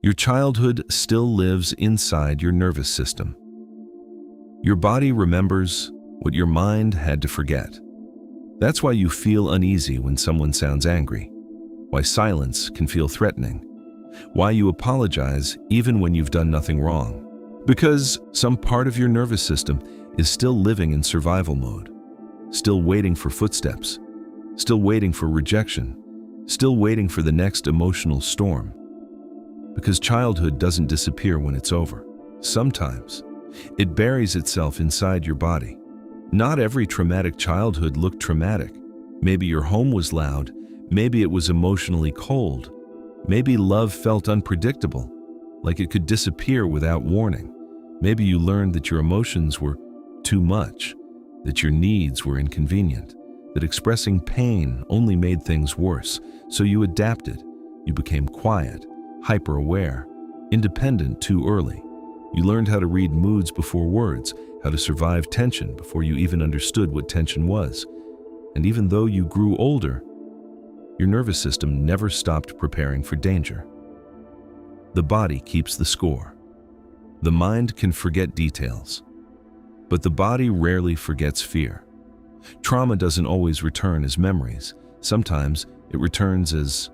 Your childhood still lives inside your nervous system. Your body remembers what your mind had to forget. That's why you feel uneasy when someone sounds angry, why silence can feel threatening, why you apologize even when you've done nothing wrong. Because some part of your nervous system is still living in survival mode, still waiting for footsteps, still waiting for rejection, still waiting for the next emotional storm. Because childhood doesn't disappear when it's over. Sometimes it buries itself inside your body. Not every traumatic childhood looked traumatic. Maybe your home was loud, maybe it was emotionally cold, maybe love felt unpredictable, like it could disappear without warning. Maybe you learned that your emotions were too much, that your needs were inconvenient, that expressing pain only made things worse. So you adapted. You became quiet, hyper-aware, independent too early. You learned how to read moods before words, how to survive tension before you even understood what tension was. And even though you grew older, your nervous system never stopped preparing for danger. The body keeps the score. The mind can forget details, but the body rarely forgets fear. Trauma doesn't always return as memories. Sometimes it returns as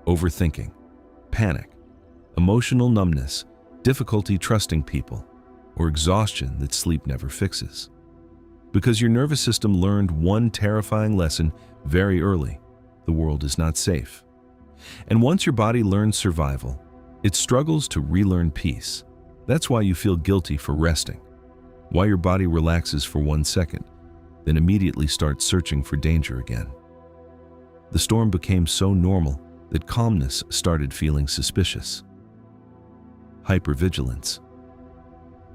overthinking, panic, emotional numbness, difficulty trusting people, or exhaustion that sleep never fixes. Because your nervous system learned one terrifying lesson very early: the world is not safe. And once your body learns survival, it struggles to relearn peace. That's why you feel guilty for resting, why your body relaxes for 1 second, then immediately starts searching for danger again. The storm became so normal that calmness started feeling suspicious. Hypervigilance.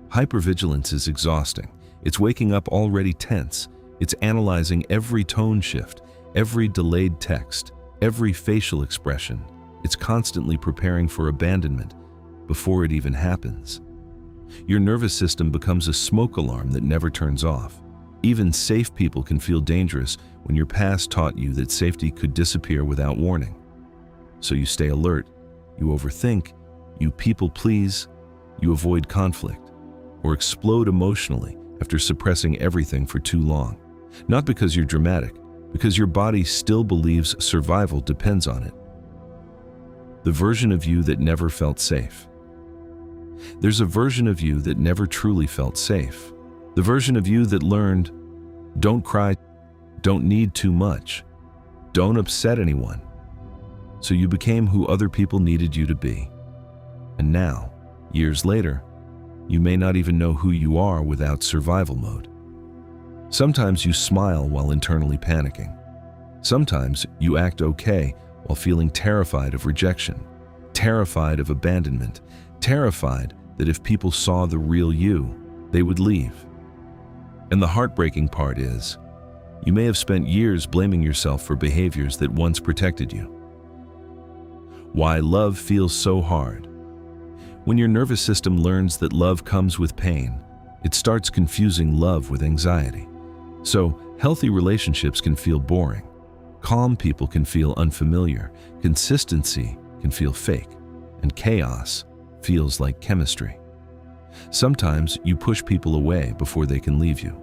Hypervigilance is exhausting. It's waking up already tense. It's analyzing every tone shift, every delayed text, every facial expression. It's constantly preparing for abandonment before it even happens. Your nervous system becomes a smoke alarm that never turns off. Even safe people can feel dangerous when your past taught you that safety could disappear without warning. So you stay alert, you overthink, you people please, you avoid conflict, or explode emotionally after suppressing everything for too long. Not because you're dramatic, because your body still believes survival depends on it. The version of you that never felt safe. There's a version of you that never truly felt safe. The version of you that learned, don't cry, don't need too much, don't upset anyone. So you became who other people needed you to be. And now, years later, you may not even know who you are without survival mode. Sometimes you smile while internally panicking. Sometimes you act okay while feeling terrified of rejection, terrified of abandonment, terrified that if people saw the real you, they would leave. And the heartbreaking part is, you may have spent years blaming yourself for behaviors that once protected you. Why love feels so hard. When your nervous system learns that love comes with pain, it starts confusing love with anxiety. So, healthy relationships can feel boring. Calm people can feel unfamiliar. Consistency can feel fake. And chaos feels like chemistry. Sometimes you push people away before they can leave you.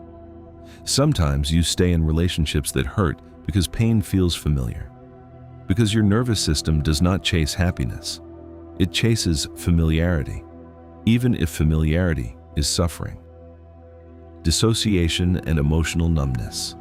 Sometimes you stay in relationships that hurt because pain feels familiar. Because your nervous system does not chase happiness. It chases familiarity, even if familiarity is suffering. Dissociation and emotional numbness.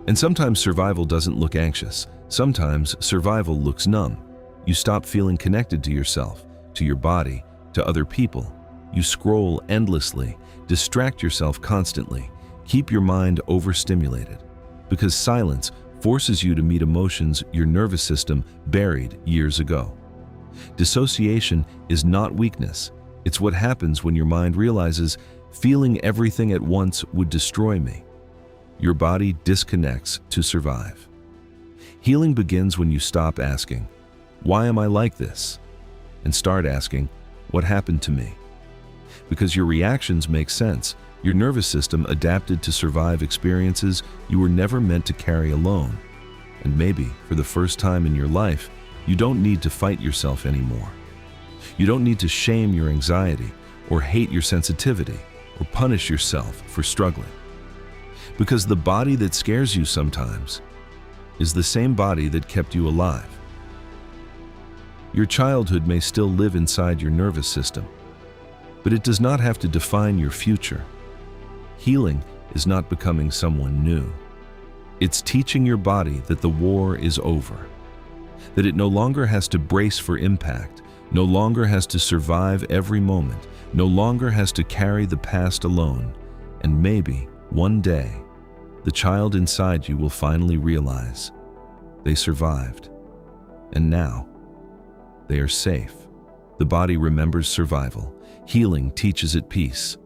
And sometimes survival doesn't look anxious. Sometimes survival looks numb. You stop feeling connected to yourself, to your body, to other people. You scroll endlessly, distract yourself constantly, keep your mind overstimulated. Because silence forces you to meet emotions your nervous system buried years ago. Dissociation is not weakness. It's what happens when your mind realizes feeling everything at once would destroy me. Your body disconnects to survive. Healing begins when you stop asking, "Why am I like this?" and start asking, "What happened to me?" Because your reactions make sense. Your nervous system adapted to survive experiences you were never meant to carry alone. And maybe, for the first time in your life, you don't need to fight yourself anymore. You don't need to shame your anxiety or hate your sensitivity or punish yourself for struggling. Because the body that scares you sometimes is the same body that kept you alive. Your childhood may still live inside your nervous system, but it does not have to define your future. Healing is not becoming someone new. It's teaching your body that the war is over, that it no longer has to brace for impact, no longer has to survive every moment, no longer has to carry the past alone, and maybe, one day, the child inside you will finally realize they survived, and now they are safe. The body remembers survival. Healing teaches it peace.